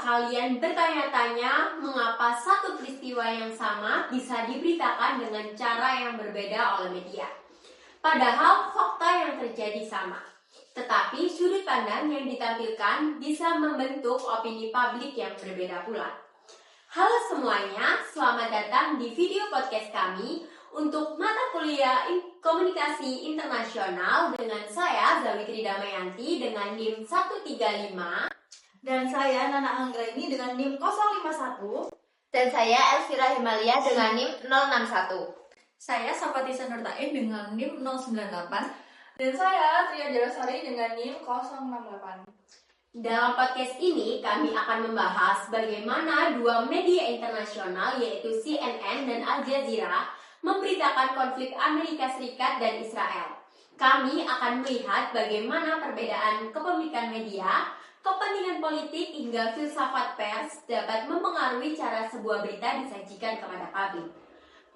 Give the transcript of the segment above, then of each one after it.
kalian bertanya-tanya mengapa satu peristiwa yang sama bisa diberitakan dengan cara yang berbeda oleh media? Padahal fakta yang terjadi sama. Tetapi sudut pandang yang ditampilkan bisa membentuk opini publik yang berbeda pula. Halo semuanya, selamat datang di video podcast kami untuk mata kuliah Komunikasi Internasional dengan saya Zawitri Damayanti dengan NIM 135. Dan saya Nana Anggraini dengan NIM 051. Dan saya Elvira Himalia dengan NIM 061. Saya Sapatisa Nurtain dengan NIM 098. Dan saya Tria Jalasari dengan NIM 068. Dalam podcast ini kami akan membahas bagaimana dua media internasional yaitu CNN dan Al Jazeera memberitakan konflik Amerika Serikat dan Israel. Kami akan melihat bagaimana perbedaan kepemilikan media, kepentingan politik hingga filsafat pers dapat mempengaruhi cara sebuah berita disajikan kepada publik.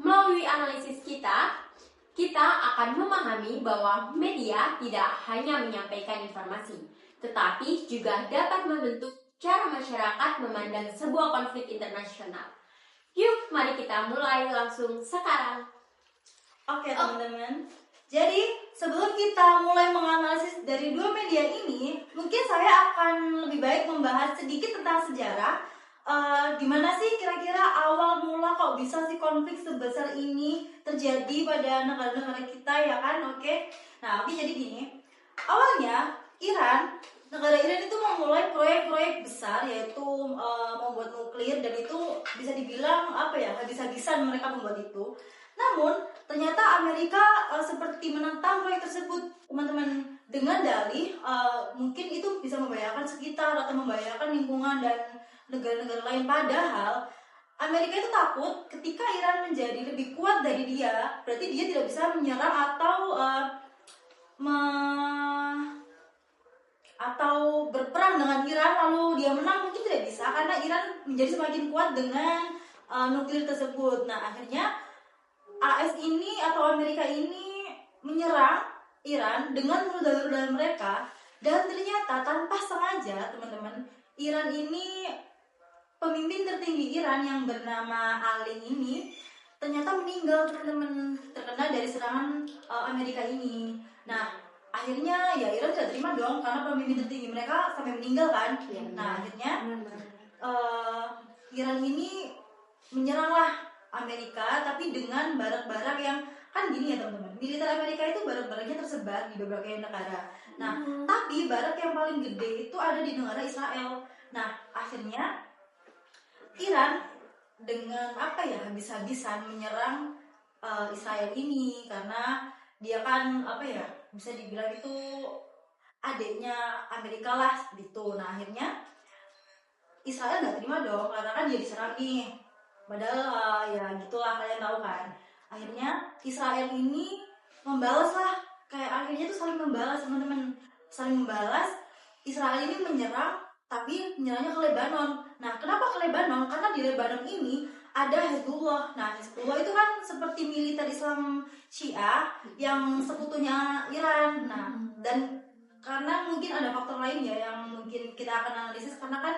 Melalui analisis kita akan memahami bahwa media tidak hanya menyampaikan informasi, tetapi juga dapat membentuk cara masyarakat memandang sebuah konflik internasional. Yuk, mari kita mulai langsung sekarang. Oke teman-teman, jadi sebelum kita mulai menganalisis dari dua media ini, mungkin saya akan lebih baik membahas sedikit tentang sejarah. Gimana sih kira-kira awal mula kok bisa sih konflik sebesar ini terjadi pada negara-negara kita, ya kan? Oke. Nah, oke, jadi gini. Awalnya negara Iran itu memulai proyek-proyek besar, yaitu membuat nuklir, dan itu bisa dibilang habis-habisan mereka membuat itu. Namun ternyata Amerika seperti menentang proyek tersebut, teman-teman, dengan dalih mungkin itu bisa membahayakan sekitar atau membahayakan lingkungan dan negara-negara lain. Padahal Amerika itu takut ketika Iran menjadi lebih kuat dari dia, berarti dia tidak bisa menyerang atau berperang dengan Iran lalu dia menang, mungkin tidak bisa karena Iran menjadi semakin kuat dengan nuklir tersebut. Nah, akhirnya AS ini atau Amerika ini menyerang Iran dengan rudal-rudal mereka, dan ternyata tanpa sengaja, teman-teman, Iran ini, pemimpin tertinggi Iran yang bernama Ali ini ternyata meninggal, teman-teman, terkena dari serangan Amerika ini. Nah, akhirnya ya Iran tidak terima dong karena pemimpin tertinggi mereka sampai meninggal kan. Nah, akhirnya Iran ini menyeranglah Amerika, tapi dengan barang-barang yang kan gini ya teman-teman, militer Amerika itu barang-barangnya tersebar di berbagai negara. Nah, tapi barang yang paling gede itu ada di negara Israel. Nah, akhirnya Iran dengan habis-habisan menyerang Israel ini karena dia kan bisa dibilang itu adiknya Amerika lah gitu. Nah, akhirnya Israel nggak terima dong karena kan dia diserang nih. Padahal ya gitulah, kalian tahu kan. Akhirnya Israel ini membalas lah, akhirnya tuh saling membalas, teman-teman, saling membalas. Israel ini menyerang, tapi menyerangnya ke Lebanon. Nah, kenapa ke Lebanon? Karena di Lebanon ini ada Hezbollah. Nah, Hezbollah itu kan seperti militer Islam Syiah yang sekutunya Iran. Nah, dan karena mungkin ada faktor lain ya yang mungkin kita akan analisis, karena kan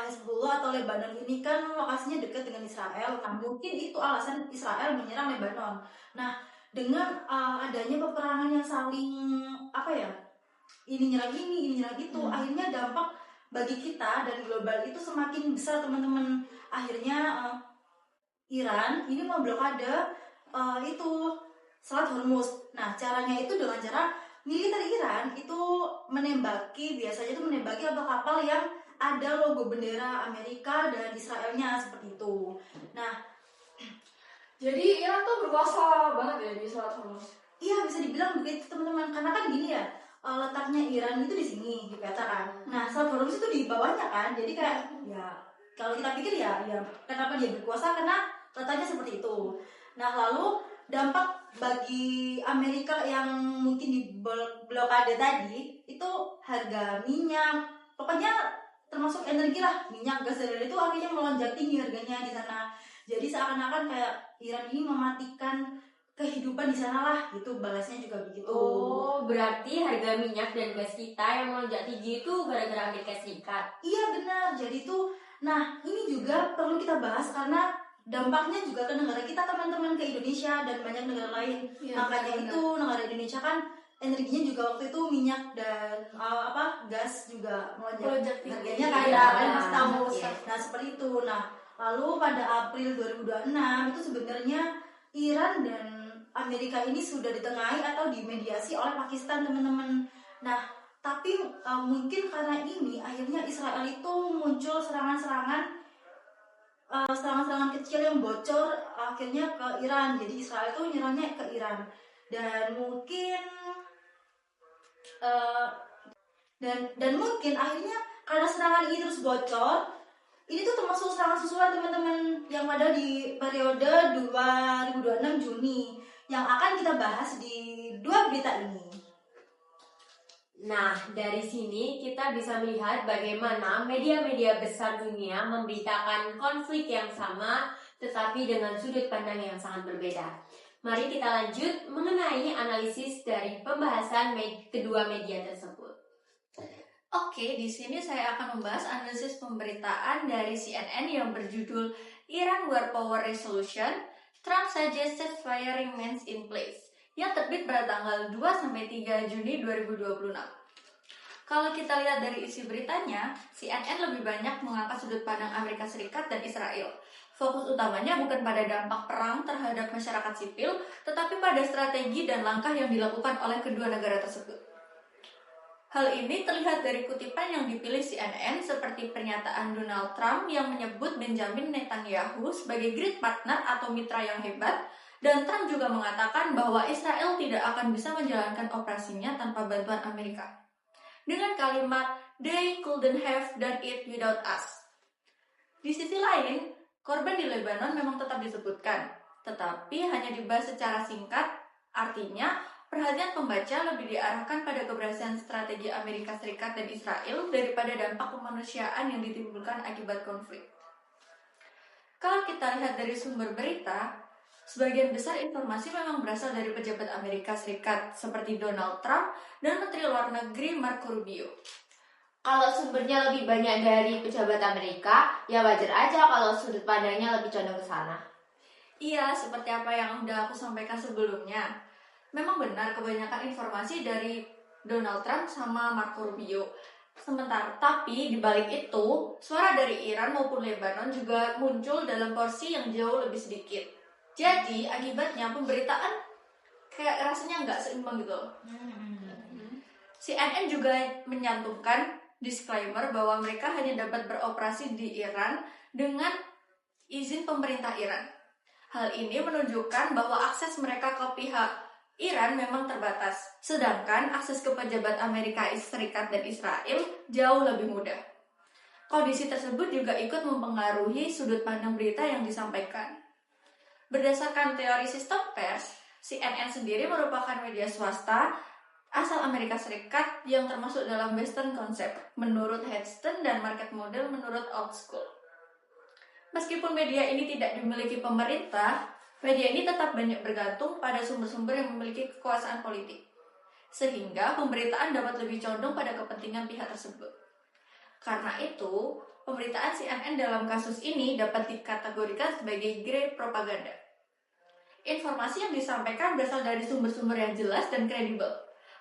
Hezbollah atau Lebanon ini kan lokasinya dekat dengan Israel. Nah, mungkin itu alasan Israel menyerang Lebanon. Nah, dengan adanya peperangan yang saling ini nyerang ini nyerang itu, akhirnya dampak bagi kita dan global itu semakin besar, teman-teman. Akhirnya Iran ini memblokade itu Selat Hormuz. Nah, caranya itu dengan cara militer Iran itu biasanya itu menembaki kapal-kapal yang ada logo bendera Amerika dan Israelnya seperti itu. Nah, jadi Iran tuh berkuasa banget ya di Selat Hormuz. Iya, bisa dibilang begitu, teman-teman. Karena kan gini ya, letaknya Iran itu di sini di peta kan. Nah, Selat Hormuz itu di bawahnya kan. Jadi kayak ya kalau kita pikir ya kenapa dia berkuasa, karena letaknya seperti itu. Nah, lalu dampak bagi Amerika yang mungkin di blokade tadi itu harga minyak, pokoknya termasuk energi lah, minyak, gas, dan itu akhirnya melonjak tinggi harganya di sana. Jadi seakan-akan kayak Iran ini mematikan kehidupan di sana lah, gitu balasnya juga begitu. Oh, berarti harga minyak dan gas kita yang melonjak tinggi itu gara-gara Amerika Serikat. Iya benar, jadi tuh, nah ini juga perlu kita bahas karena dampaknya juga ke negara kita teman-teman, ke Indonesia dan banyak negara lain. Iya, Makanya benar-benar. itu negara Indonesia kan energinya juga waktu itu minyak dan gas juga melonjak Melonjak tinggi. harganya kan, Iya, kan benar. pasti tahu. Iya. Nah seperti itu. Nah lalu pada April 2026 itu sebenarnya Iran dan Amerika ini sudah ditengahi atau dimediasi oleh Pakistan teman-teman. Nah tapi mungkin karena ini akhirnya Israel itu muncul serangan-serangan kecil yang bocor akhirnya ke Iran. Jadi Israel itu nyerangnya ke Iran dan mungkin dan mungkin akhirnya karena serangan ini terus bocor, ini tuh termasuk serangan susulan teman-teman yang ada di periode 2026 Juni yang akan kita bahas di dua berita ini. Nah, dari sini kita bisa melihat bagaimana media-media besar dunia memberitakan konflik yang sama tetapi dengan sudut pandang yang sangat berbeda. Mari kita lanjut mengenai analisis dari pembahasan kedua media tersebut. Oke, di sini saya akan membahas analisis pemberitaan dari CNN yang berjudul Iran War Power Resolution, Trump Suggests Ceasefire Remains in Place, yang terbit pada tanggal 2-3 Juni 2026. Kalau kita lihat dari isi beritanya, CNN lebih banyak mengangkat sudut pandang Amerika Serikat dan Israel. Fokus utamanya bukan pada dampak perang terhadap masyarakat sipil, tetapi pada strategi dan langkah yang dilakukan oleh kedua negara tersebut. Hal ini terlihat dari kutipan yang dipilih CNN seperti pernyataan Donald Trump yang menyebut Benjamin Netanyahu sebagai great partner atau mitra yang hebat, dan Trump juga mengatakan bahwa Israel tidak akan bisa menjalankan operasinya tanpa bantuan Amerika. Dengan kalimat, "They couldn't have done it without us." Di sisi lain, korban di Lebanon memang tetap disebutkan, tetapi hanya dibahas secara singkat, artinya perhatian pembaca lebih diarahkan pada keberhasilan strategi Amerika Serikat dan Israel daripada dampak kemanusiaan yang ditimbulkan akibat konflik. Kalau kita lihat dari sumber berita, sebagian besar informasi memang berasal dari pejabat Amerika Serikat seperti Donald Trump dan Menteri Luar Negeri Marco Rubio. Kalau sumbernya lebih banyak dari pejabat Amerika, ya wajar aja kalau sudut pandangnya lebih condong ke sana. Iya, seperti apa yang udah aku sampaikan sebelumnya. Memang benar kebanyakan informasi dari Donald Trump sama Marco Rubio. Tapi di balik itu, suara dari Iran maupun Lebanon juga muncul dalam porsi yang jauh lebih sedikit. Jadi, akibatnya pemberitaan kayak rasanya nggak seimbang gitu. CNN juga menyantumkan disclaimer bahwa mereka hanya dapat beroperasi di Iran dengan izin pemerintah Iran. Hal ini menunjukkan bahwa akses mereka ke pihak Iran memang terbatas, sedangkan akses ke pejabat Amerika Serikat dan Israel jauh lebih mudah. Kondisi tersebut juga ikut mempengaruhi sudut pandang berita yang disampaikan. Berdasarkan teori sistem pers, CNN sendiri merupakan media swasta asal Amerika Serikat yang termasuk dalam Western Concept menurut Headstone dan market model menurut Old School. Meskipun media ini tidak dimiliki pemerintah, media ini tetap banyak bergantung pada sumber-sumber yang memiliki kekuasaan politik, sehingga pemberitaan dapat lebih condong pada kepentingan pihak tersebut. Karena itu, pemberitaan CNN dalam kasus ini dapat dikategorikan sebagai grey propaganda. Informasi yang disampaikan berasal dari sumber-sumber yang jelas dan kredibel,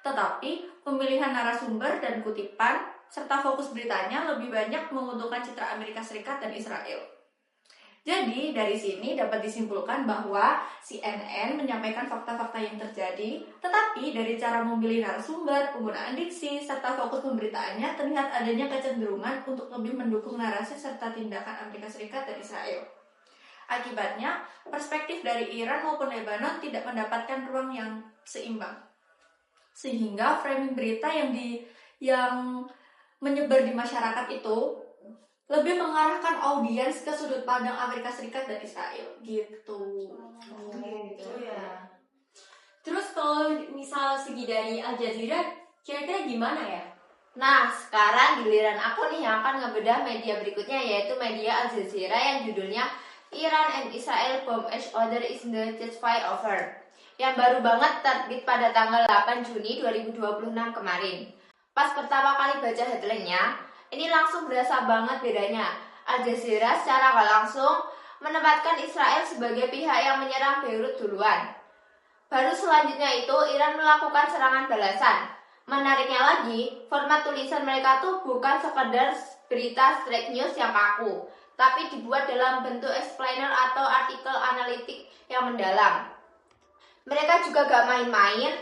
tetapi pemilihan narasumber dan kutipan serta fokus beritanya lebih banyak menguntungkan citra Amerika Serikat dan Israel. Jadi, dari sini dapat disimpulkan bahwa CNN menyampaikan fakta-fakta yang terjadi, tetapi dari cara memilih narasumber, penggunaan diksi, serta fokus pemberitaannya terlihat adanya kecenderungan untuk lebih mendukung narasi serta tindakan Amerika Serikat dan Israel. Akibatnya, perspektif dari Iran maupun Lebanon tidak mendapatkan ruang yang seimbang. Sehingga framing berita yang menyebar di masyarakat itu lebih mengarahkan audiens ke sudut pandang Amerika Serikat dan Israel gitu. Gitu ya. Terus kalau misal segi dari Al Jazeera, kira-kira gimana ya? Nah, sekarang giliran aku nih yang akan ngebedah media berikutnya, yaitu media Al Jazeera yang judulnya Iran and Israel Bomb Each Other is the Ceasefire Over. yang baru banget terbit pada tanggal 8 Juni 2026 kemarin. Pas pertama kali baca headline-nya, ini langsung berasa banget bedanya. Al Jazeera secara gak langsung menempatkan Israel sebagai pihak yang menyerang Beirut duluan. Baru selanjutnya itu Iran melakukan serangan balasan. Menariknya lagi, format tulisan mereka tuh bukan sekedar berita straight news yang kaku, tapi dibuat dalam bentuk explainer atau artikel analitik yang mendalam. Mereka juga gak main-main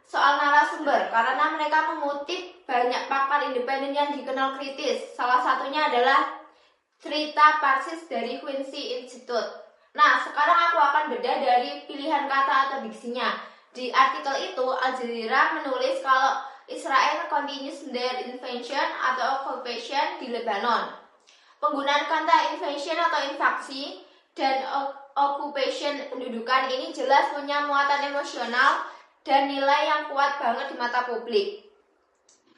soal narasumber karena mereka mengutip banyak pakar independen yang dikenal kritis. Salah satunya adalah Trita Parsis dari Quincy Institute. Nah, sekarang aku akan bedah dari pilihan kata atau diksinya. Di artikel itu, Al Jazeera menulis kalau Israel continues their invasion atau occupation di Lebanon. Penggunaan kata invasion atau invasi dan occupation pendudukan ini jelas punya muatan emosional dan nilai yang kuat banget di mata publik.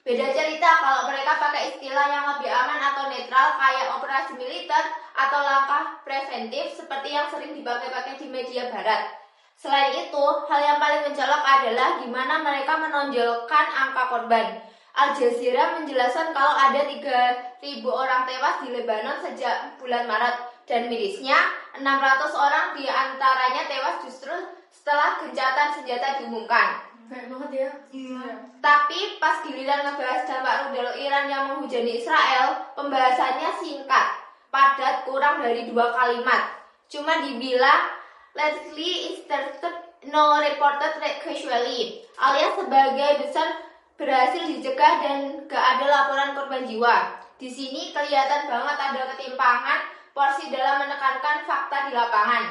Beda cerita kalau mereka pakai istilah yang lebih aman atau netral kayak operasi militer atau langkah preventif seperti yang sering dipakai-pakai di media barat. Selain itu, hal yang paling mencolok adalah gimana mereka menonjolkan angka korban. Al Jazeera menjelaskan kalau ada 3.000 orang tewas di Lebanon sejak bulan Maret dan mirisnya 600 orang diantaranya tewas justru setelah gencatan senjata diumumkan. Banyak banget ya. Iya. Tapi pas giliran ngebahas dampak rudal Iran yang menghujani Israel, pembahasannya singkat, padat, kurang dari 2 kalimat. Cuma dibilang, Leslie is started no reported casually, alias sebagai besar berhasil dicegah dan gak ada laporan korban jiwa. Di sini kelihatan banget ada ketimpangan porsi dalam menekankan fakta di lapangan.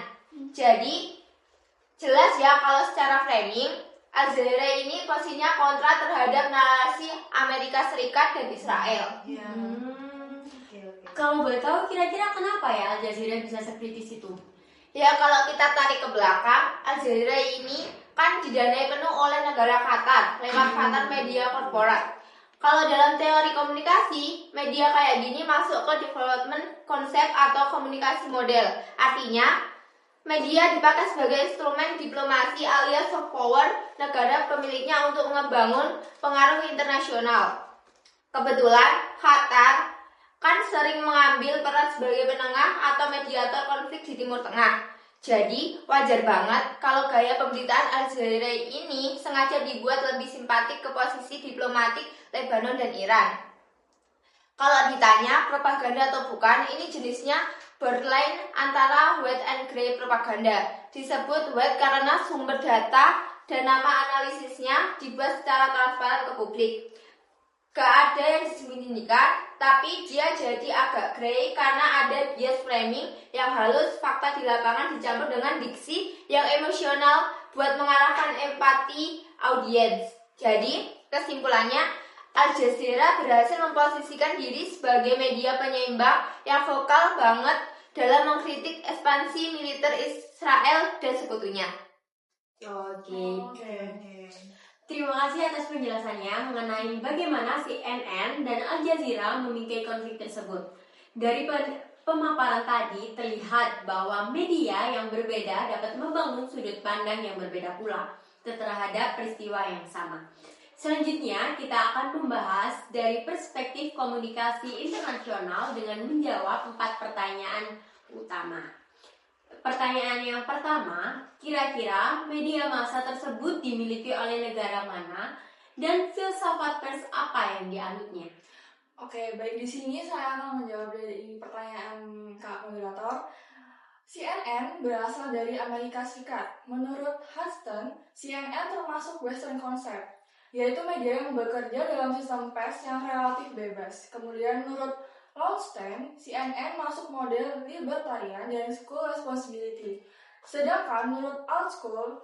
Jadi, jelas ya kalau secara framing, Al Jazeera ini posisinya kontra terhadap narasi Amerika Serikat dan Israel. Iya. Oke. Kalau boleh tahu kira-kira kenapa ya Al Jazeera bisa sekritis itu? Ya kalau kita tarik ke belakang, Al Jazeera ini kan didanai penuh oleh negara Qatar lewat Qatar Media Corporate. Kalau dalam teori komunikasi, media kayak gini masuk ke development konsep atau komunikasi model. Artinya, media dipakai sebagai instrumen diplomasi alias soft power negara pemiliknya untuk membangun pengaruh internasional. Kebetulan, Qatar kan sering mengambil peran sebagai penengah atau mediator konflik di Timur Tengah. Jadi, wajar banget kalau gaya pemberitaan Al Jazeera ini sengaja dibuat lebih simpatik ke posisi diplomatik Lebanon dan Iran. Kalau ditanya propaganda atau bukan, ini jenisnya borderline antara white and grey propaganda. Disebut white karena sumber data dan nama analisisnya dibuat secara transparan ke publik. Gak ada yang disembunyikan, tapi dia jadi agak grey karena ada bias framing yang halus, fakta di lapangan dicampur dengan diksi yang emosional buat mengarahkan empati audiens. Jadi, kesimpulannya, Al Jazeera berhasil memposisikan diri sebagai media penyeimbang yang vokal banget dalam mengkritik ekspansi militer Israel dan sekutunya. Oke. Terima kasih atas penjelasannya mengenai bagaimana CNN dan Al Jazeera memikirkan konflik tersebut. Dari pemaparan tadi terlihat bahwa media yang berbeda dapat membangun sudut pandang yang berbeda pula terhadap peristiwa yang sama. Selanjutnya kita akan membahas dari perspektif komunikasi internasional dengan menjawab 4 pertanyaan utama. Pertanyaan yang pertama, kira-kira media massa tersebut dimiliki oleh negara mana dan filsafat pers apa yang dianutnya? Oke, baik, di sini saya akan menjawab dari pertanyaan Kak moderator. CNN berasal dari Amerika Serikat. Menurut Huston, CNN termasuk Western concept, yaitu media yang bekerja dalam sistem pers yang relatif bebas. Kemudian menurut Lowenstein, CNN masuk model libertarian dan school responsibility. Sedangkan menurut Altschool,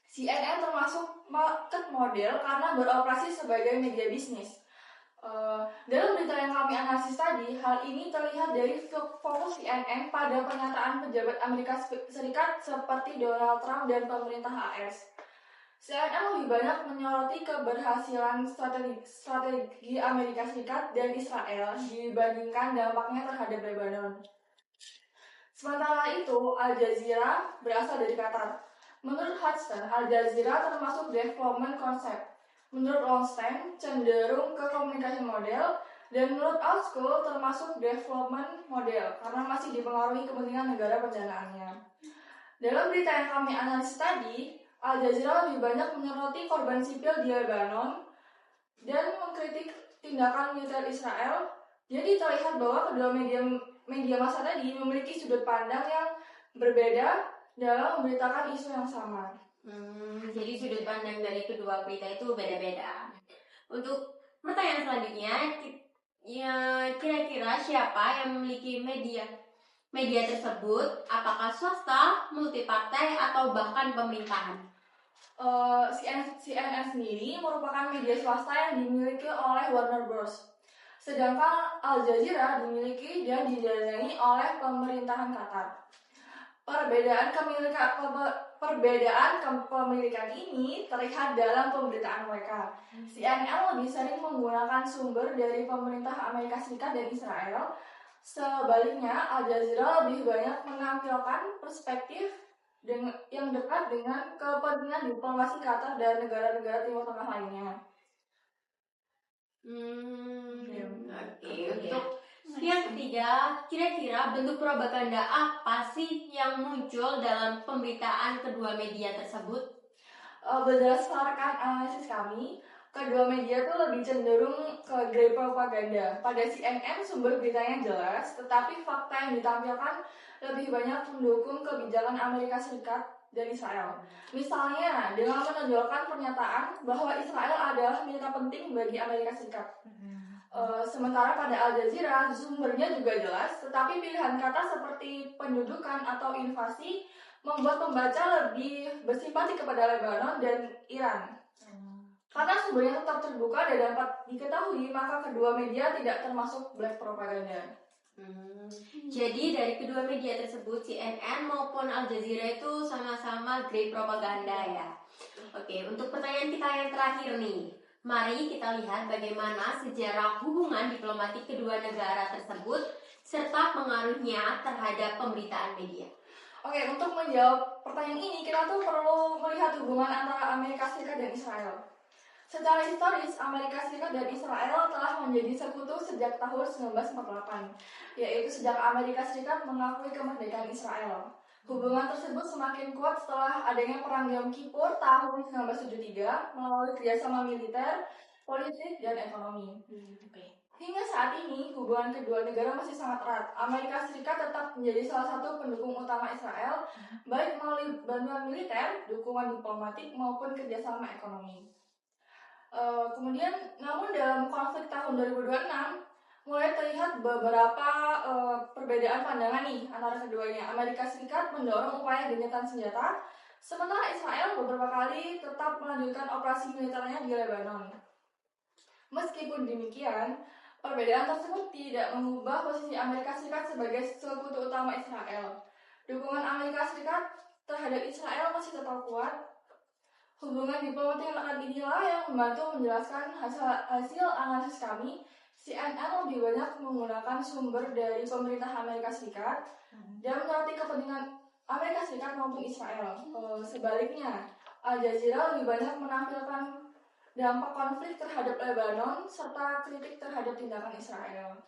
CNN termasuk market model karena beroperasi sebagai media bisnis. Dalam berita yang kami analisis tadi, hal ini terlihat dari fokus CNN pada pernyataan pejabat Amerika Serikat seperti Donald Trump dan pemerintah AS. CNN lebih banyak menyoroti keberhasilan strategi Amerika Serikat dan Israel dibandingkan dampaknya terhadap Lebanon. Sementara itu, Al Jazeera berasal dari Qatar. Menurut Hudson, Al Jazeera termasuk development concept. Menurut Longstein, cenderung ke communication model. Dan menurut Outschool, termasuk development model karena masih dipengaruhi kepentingan negara pendanaannya. Dalam berita yang kami analisis tadi, Al Jazeera lebih banyak menyoroti korban sipil di Lebanon dan mengkritik tindakan militer Israel. Jadi terlihat bahwa kedua media massa tadi memiliki sudut pandang yang berbeda dalam memberitakan isu yang sama. Jadi sudut pandang dari kedua berita itu beda-beda. Untuk pertanyaan selanjutnya, ya kira-kira siapa yang memiliki media tersebut? Apakah swasta, multipartai, atau bahkan pemerintahan? CNN sendiri merupakan media swasta yang dimiliki oleh Warner Bros. Sedangkan Al Jazeera dimiliki dan didanai oleh pemerintahan Qatar. Perbedaan kepemilikan ini terlihat dalam pemberitaan mereka. CNN lebih sering menggunakan sumber dari pemerintah Amerika Serikat dan Israel. Sebaliknya, Al Jazeera lebih banyak menampilkan perspektif yang dekat dengan kepentingan diplomasi Qatar dan negara-negara Timur Tengah lainnya. Untuk yang ketiga, kira-kira bentuk propaganda apa sih yang muncul dalam pemberitaan kedua media tersebut? Berdasarkan analisis kami, kedua media itu lebih cenderung ke grey propaganda. Pada CNN sumber beritanya jelas, tetapi fakta yang ditampilkan lebih banyak mendukung kebijakan Amerika Serikat dan Israel. Misalnya, dengan menonjolkan pernyataan bahwa Israel adalah mitra penting bagi Amerika Serikat. Sementara pada Al Jazeera sumbernya juga jelas, tetapi pilihan kata seperti pendudukan atau invasi membuat pembaca lebih bersimpati kepada Lebanon dan Iran. Karena sumbernya tetap terbuka dan dapat diketahui, maka kedua media tidak termasuk black propaganda. Jadi dari kedua media tersebut, CNN maupun Al Jazeera itu sama-sama grey propaganda ya. Oke, untuk pertanyaan kita yang terakhir nih, mari kita lihat bagaimana sejarah hubungan diplomatik kedua negara tersebut serta pengaruhnya terhadap pemberitaan media. Oke, untuk menjawab pertanyaan ini, kita tuh perlu melihat hubungan antara Amerika Serikat dan Israel. Secara historis, Amerika Serikat dan Israel telah menjadi sekutu sejak tahun 1948, yaitu sejak Amerika Serikat mengakui kemerdekaan Israel. Hubungan tersebut semakin kuat setelah adanya Perang Yom Kippur tahun 1973 melalui kerjasama militer, politik, dan ekonomi. Hingga saat ini, hubungan kedua negara masih sangat erat. Amerika Serikat tetap menjadi salah satu pendukung utama Israel, baik melalui bantuan militer, dukungan diplomatik, maupun kerjasama ekonomi. Kemudian, namun dalam konflik tahun 2026, mulai terlihat beberapa perbedaan pandangan nih antara keduanya. Amerika Serikat mendorong upaya gencatan senjata, sementara Israel beberapa kali tetap melanjutkan operasi militernya di Lebanon. Meskipun demikian, perbedaan tersebut tidak mengubah posisi Amerika Serikat sebagai sekutu utama Israel. Dukungan Amerika Serikat terhadap Israel masih tetap kuat. Hubungan diplomatik yang akan inilah yang membantu menjelaskan hasil analisis kami. CNN lebih banyak menggunakan sumber dari pemerintah Amerika Serikat dan menyoroti kepentingan Amerika Serikat maupun Israel. Sebaliknya, Al Jazeera lebih banyak menampilkan dampak konflik terhadap Lebanon serta kritik terhadap tindakan Israel.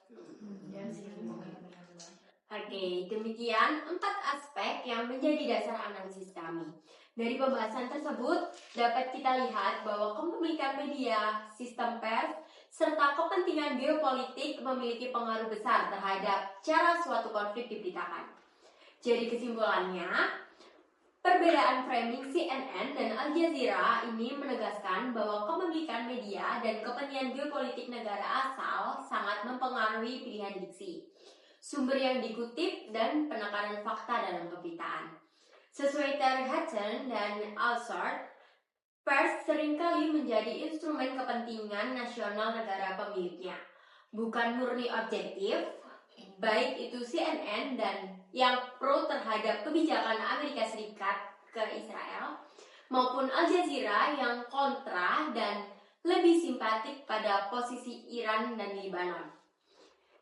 Oke, demikian 4 aspek yang menjadi dasar analisis kami. Dari pembahasan tersebut, dapat kita lihat bahwa kepemilikan media, sistem pers, serta kepentingan geopolitik memiliki pengaruh besar terhadap cara suatu konflik diberitakan. Jadi kesimpulannya, perbedaan framing CNN dan Al Jazeera ini menegaskan bahwa kepemilikan media dan kepentingan geopolitik negara asal sangat mempengaruhi pilihan diksi, sumber yang dikutip, dan penekanan fakta dalam pemberitaan. Sesuai teori Hudson dan Alsort, pers seringkali menjadi instrumen kepentingan nasional negara pemiliknya, bukan murni objektif, baik itu CNN dan yang pro terhadap kebijakan Amerika Serikat ke Israel, maupun Al Jazeera yang kontra dan lebih simpatik pada posisi Iran dan Lebanon.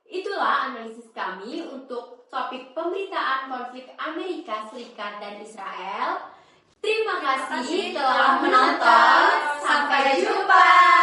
Itulah analisis kami untuk topik pemberitaan konflik Amerika Serikat dan Israel. Terima kasih telah menonton. Sampai jumpa.